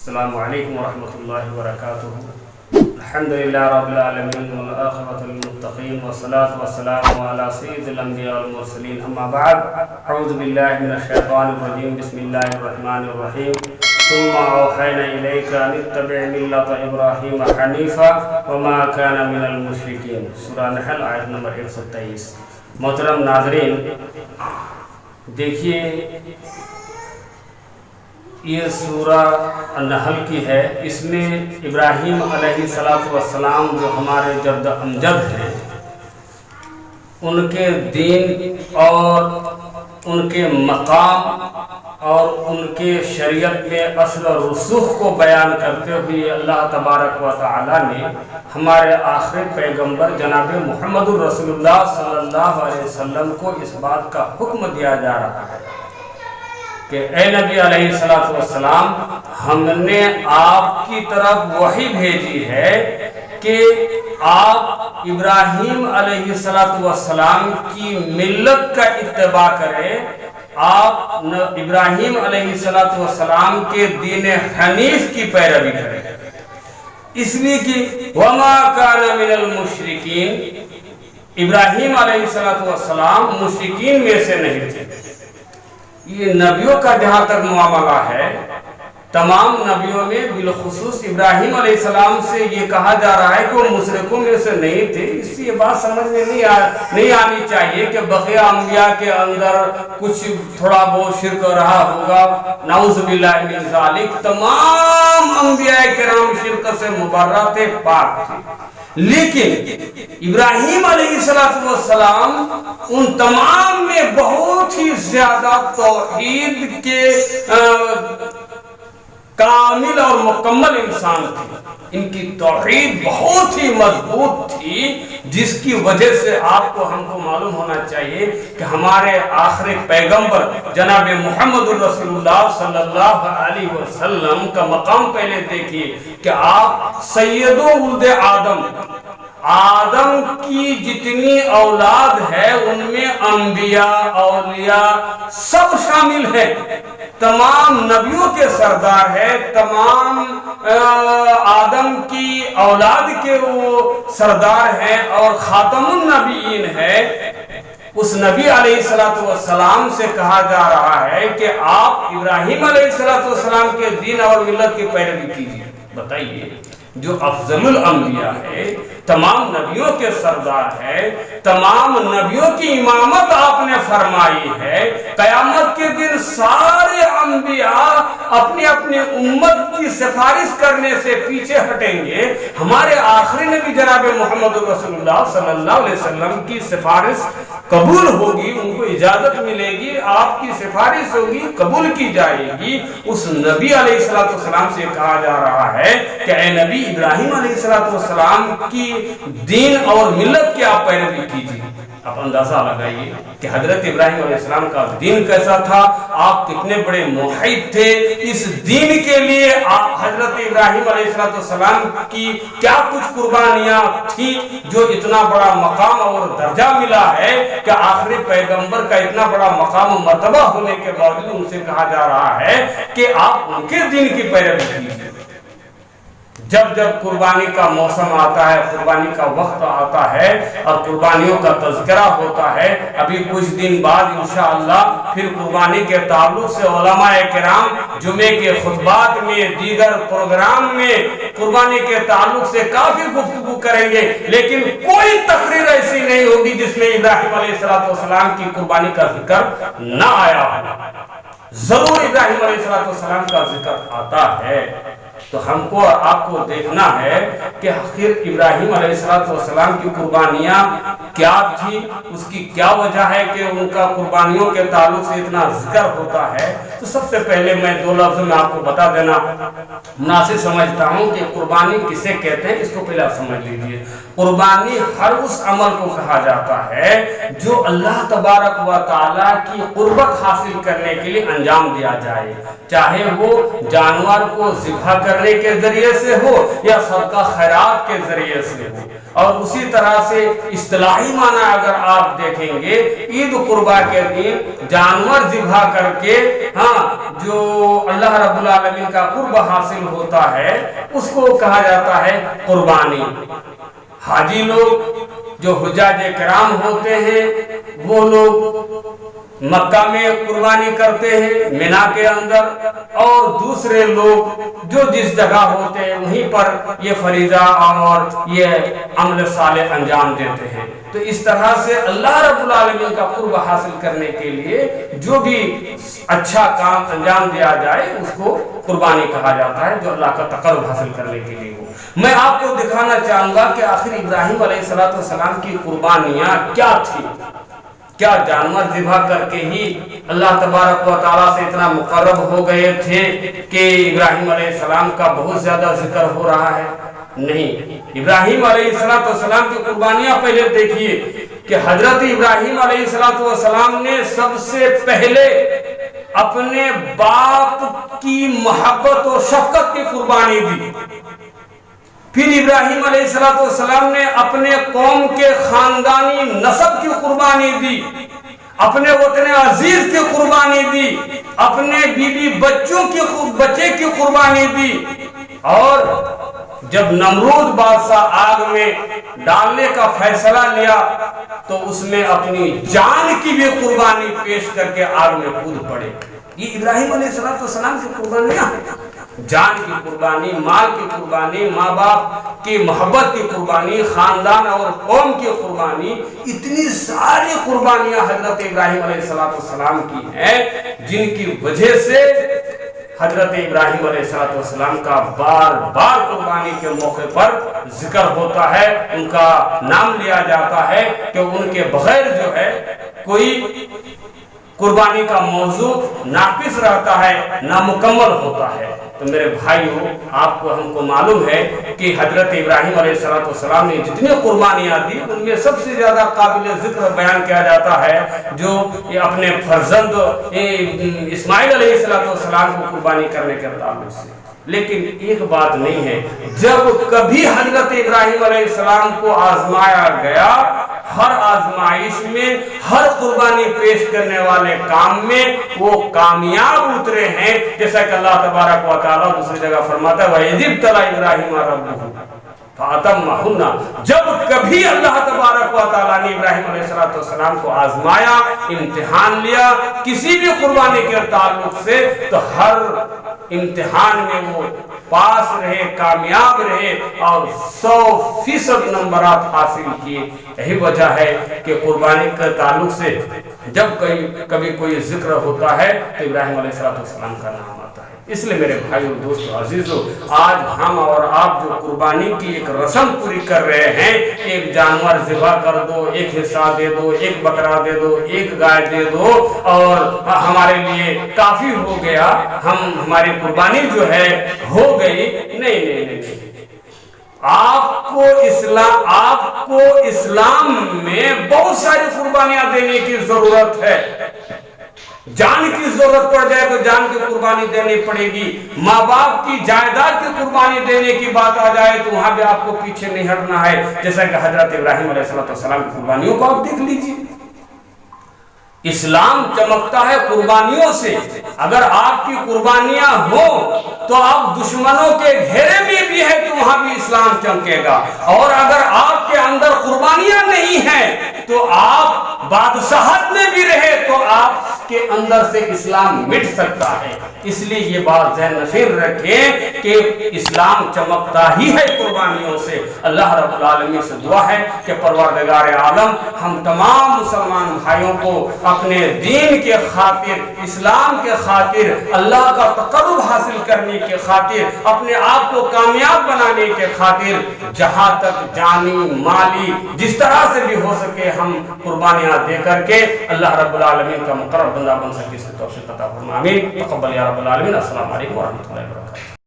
السلام علیکم ورحمۃ اللہ وبرکاتہ۔ الحمدللہ رب العالمین والعاقبۃ للمتقین والصلاۃ والسلام علی سید الانبیاء والمرسلین، اما بعد، اعوذ باللہ من الشیطان الرجیم، بسم اللہ الرحمن الرحیم۔ ثم اوحینا الیک ان اتبع ملۃ ابراہیم حنیفا وما کان من المشرکین۔ سورہ نحل آیت نمبر 123۔ محترم ناظرین، دیکھیے یہ سورہ النحل کی ہے۔ اس میں ابراہیم علیہ السلام جو ہمارے جد امجد ہیں، ان کے دین اور ان کے مقام اور ان کے شریعت میں اصل و رسوخ کو بیان کرتے ہوئے اللہ تبارک و تعالی نے ہمارے آخری پیغمبر جناب محمد الرسول اللہ صلی اللہ علیہ وسلم کو اس بات کا حکم دیا جا رہا ہے کہ اے نبی علیہ السلام، ہم نے آپ کی طرف وحی بھیجی ہے کہ آپ ابراہیم علیہ السلام کی ملت کا اتباع کریں، آپ ابراہیم علیہ السلام کے دین حنیف کی پیروی کریں، اس لیے کہ وما کان من المشرکین، ابراہیم علیہ السلام مشرکین میں سے نہیں تھے۔ یہ نبیوں کا جہاں تک معاملہ ہے، تمام نبیوں میں بالخصوص ابراہیم علیہ السلام سے یہ کہا جا رہا ہے کہ وہ مشرکوں میں سے نہیں تھے۔ اس سے یہ بات سمجھ میں نہیں آنی چاہیے کہ بقیہ انبیاء کے اندر کچھ تھوڑا بہت شرک رہا ہوگا، نعوذ باللہ من ذالک۔ تمام انبیاء کرام شرک سے مبرہ تھے، پاک تھے، لیکن ابراہیم علیہ السلام ان تمام میں بہت ہی زیادہ توحید کے کامل اور مکمل انسان تھے۔ ان کی توحید بہت ہی مضبوط تھی، جس کی وجہ سے آپ کو ہم کو معلوم ہونا چاہیے کہ ہمارے آخری پیغمبر جناب محمد الرسول اللہ صلی اللہ علیہ وسلم کا مقام پہلے دیکھیے کہ آپ سید ولد آدم کی جتنی اولاد ہے ان میں انبیاء، اولیاء سب شامل ہیں، تمام نبیوں کے سردار ہے، تمام آدم کی اولاد کے وہ سردار ہیں اور خاتم النبیین ہے۔ اس نبی علیہ السلام سے کہا جا رہا ہے کہ آپ ابراہیم علیہ السلام کے دین اور ملت کی پیروی کیجیے۔ بتائیے، جو افضل الانبیاء ہے، تمام نبیوں کے سردار ہے، تمام نبیوں کی امامت آپ نے فرمائی ہے، قیامت کے دن سارے انبیاء اپنی اپنی امت کی سفارش کرنے سے پیچھے ہٹیں گے، ہمارے آخری نبی جناب محمد رسول اللہ صلی اللہ علیہ وسلم کی سفارش قبول ہوگی، ان کو اجازت ملے گی، آپ کی سفارش ہوگی، قبول کی جائے گی۔ اس نبی علیہ السلام سے کہا جا رہا ہے کہ اے نبی ابراہیم علیہ السلام کی دین اور ملت کی آپ پیروی کیجیے۔ آپ اندازہ لگائیے کہ حضرت ابراہیم علیہ السلام کا دین کیسا تھا، آپ کتنے بڑے موحد تھے۔ اس دین کے لیے آپ حضرت ابراہیم علیہ السلام کی کیا کچھ قربانیاں تھیں جو اتنا بڑا مقام اور درجہ ملا ہے کہ آخری پیغمبر کا اتنا بڑا مقام و مرتبہ ہونے کے باوجود ان سے کہا جا رہا ہے کہ آپ ان کے دین کی پیروی کیجیے۔ جب جب قربانی کا موسم آتا ہے، قربانی کا وقت آتا ہے اور قربانیوں کا تذکرہ ہوتا ہے، ابھی کچھ دن بعد انشاءاللہ پھر قربانی کے تعلق سے علماء کرام جمعے کے خطبات میں، دیگر پروگرام میں قربانی کے تعلق سے کافی گفتگو کریں گے، لیکن کوئی تقریر ایسی نہیں ہوگی جس میں ابراہیم علیہ السلام کی قربانی کا ذکر نہ آیا ہو۔ ضرور ابراہیم علیہ السلام کا ذکر آتا ہے۔ تو ہم کو آپ کو دیکھنا ہے کہ آخر ابراہیم علیہ السلام کی قربانیاں کیا تھی، اس کی کیا وجہ ہے کہ ان کا قربانیوں کے تعلق سے اتنا ذکر ہوتا ہے۔ تو سب سے پہلے میں دو لفظ میں آپ کو بتا دینا مناسب سمجھتا ہوں کہ قربانی کسے کہتے ہیں، اس کو پہلے آپ سمجھ لیجیے۔ قربانی ہر اس عمل کو کہا جاتا ہے جو اللہ تبارک و تعالیٰ کی قربت حاصل کرنے کے لیے انجام دیا جائے، چاہے وہ جانور کو ذبح کرنے کے ذریعے سے ہو یا صدقہ خیرات کے ذریعے سے ہو. اور اسی طرح سے اصطلاحی معنی اگر آپ دیکھیں گے عید قربا کے دن جانور ذبح کر کے جو اللہ رب العالمین کا قرب حاصل ہوتا ہے اس کو کہا جاتا ہے قربانی. حاجی لوگ جو حجاج کرام ہوتے ہیں وہ لوگ مکہ میں قربانی کرتے ہیں مینا کے اندر، اور دوسرے لوگ جو جس جگہ ہوتے ہیں وہیں پر یہ فریضہ اور یہ عمل صالح انجام دیتے ہیں. تو اس طرح سے اللہ رب العالمین کا قرب حاصل کرنے کے لیے جو بھی اچھا کام انجام دیا جائے اس کو قربانی کہا جاتا ہے، جو اللہ کا تقرب حاصل کرنے کے لیے ہو. میں آپ کو دکھانا چاہوں گا کہ آخر ابراہیم علیہ السلام کی قربانیاں کیا تھی. کیا جانور ذبح کر کے ہی اللہ تبارک و تعالیٰ سے اتنا مقرب ہو گئے تھے کہ ابراہیم علیہ السلام کا بہت زیادہ ذکر ہو رہا ہے؟ نہیں. ابراہیم علیہ السلام کی قربانیاں پہلے دیکھیے کہ حضرت ابراہیم علیہ السلام نے سب سے پہلے اپنے باپ کی محبت و شفقت کی قربانی دی. پھر ابراہیم علیہ السلام نے اپنے قوم کے خاندانی نسب کی قربانی دی، اپنے وطن عزیز کی قربانی دی، اپنے بیوی بچے کی قربانی دی. اور جب نمرود بادشاہ آگ میں ڈالنے کا فیصلہ لیا تو اس میں اپنی جان کی بھی قربانی پیش کر کے آگ میں کود پڑے. یہ ابراہیم علیہ السلام کی قربانیاں ہیں. جان کی قربانی، مال کی قربانی، ماں باپ کی محبت کی قربانی، خاندان اور قوم کی قربانی، اتنی ساری قربانیاں حضرت ابراہیم علیہ السلام کی ہیں جن کی وجہ سے حضرت ابراہیم علیہ السلام کا بار بار قربانی کے موقع پر ذکر ہوتا ہے، ان کا نام لیا جاتا ہے کہ ان کے بغیر جو ہے کوئی قربانی کا موضوع ناقص رہتا ہے، نامکمل ہوتا ہے. تو میرے بھائیو، آپ کو ہم کو معلوم ہے کہ حضرت ابراہیم علیہ السلام نے جتنی قربانیاں دی ان میں سب سے زیادہ قابل ذکر بیان کیا جاتا ہے جو اپنے فرزند اسماعیل علیہ السلام کو قربانی کرنے کے تعلق سے. لیکن ایک بات نہیں ہے، جب کبھی حضرت ابراہیم علیہ السلام کو آزمایا گیا، ہر آزمائش میں، ہر قربانی پیش کرنے والے کام میں وہ کامیاب اترے ہیں. جیسا کہ اللہ تبارک و تعالیٰ دوسری جگہ فرماتا ہے وَإِذِ ابْتَلَىٰ إِبْرَاهِيمَ رَبُّهُ فَأَتَمَّهُنَّ. جب کبھی اللہ تبارک و تعالیٰ نے ابراہیم علیہ السلام کو آزمایا، امتحان لیا کسی بھی قربانی کے تعلق سے، تو ہر امتحان میں وہ پاس رہے، کامیاب رہے اور 100% نمبرات حاصل کیے. یہی وجہ ہے کہ قربانی کے تعلق سے جب کبھی کوئی ذکر ہوتا ہے تو ابراہیم علیہ السلام کا نام آتا ہے. اس لیے میرے بھائیو، دوستو، عزیزو، آج ہم اور آپ جو قربانی کی ایک رسم پوری کر رہے ہیں، ایک جانور ذبح کر دو، ایک حصہ دے دو، ایک بکرا دے دو، ایک گائے دے دو اور ہمارے لیے کافی ہو گیا، ہماری قربانی جو ہے ہو گئی. نہیں. آپ کو اسلام میں بہت ساری قربانیاں دینے کی ضرورت ہے. جان کی ضرورت پڑ جائے تو جان کی قربانی دینی پڑے گی. ماں باپ کی جائیداد کی قربانی دینے کی بات آ جائے تو وہاں بھی آپ کو پیچھے نہیں ہٹنا ہے. جیسا کہ حضرت ابراہیم علیہ السلام کی قربانیوں کو آپ دیکھ لیجیے. اسلام چمکتا ہے قربانیوں سے. اگر آپ کی قربانیاں ہوں تو آپ دشمنوں کے گھیرے میں بھی ہے تو وہاں بھی اسلام چمکے گا. اور اگر آپ کے اندر قربانیاں نہیں ہیں تو آپ بادشاہت میں بھی رہے تو آپ کے اندر سے اسلام مٹ سکتا ہے. اس لیے یہ بات ذہن نشین رکھیں کہ اسلام چمکتا ہی ہے قربانیوں سے. اللہ رب العالمین سے دعا ہے کہ پروردگار عالم ہم تمام مسلمان بھائیوں کو اپنے دین کے خاطر، اسلام کے خاطر، اللہ کا تقرب حاصل کرنے کے خاطر، اپنے آپ کو کامیاب بنانے کے خاطر جہاں تک جانی مالی جس طرح سے بھی ہو سکے ہم قربانیاں دے کر کے اللہ رب العالمین کا مقرب بندہ بن سکے. اس کی توفیق عطا فرمائے. آمین. تقبل یا رب العالمین. السلام علیکم ورحمۃ اللہ وبرکاتہ.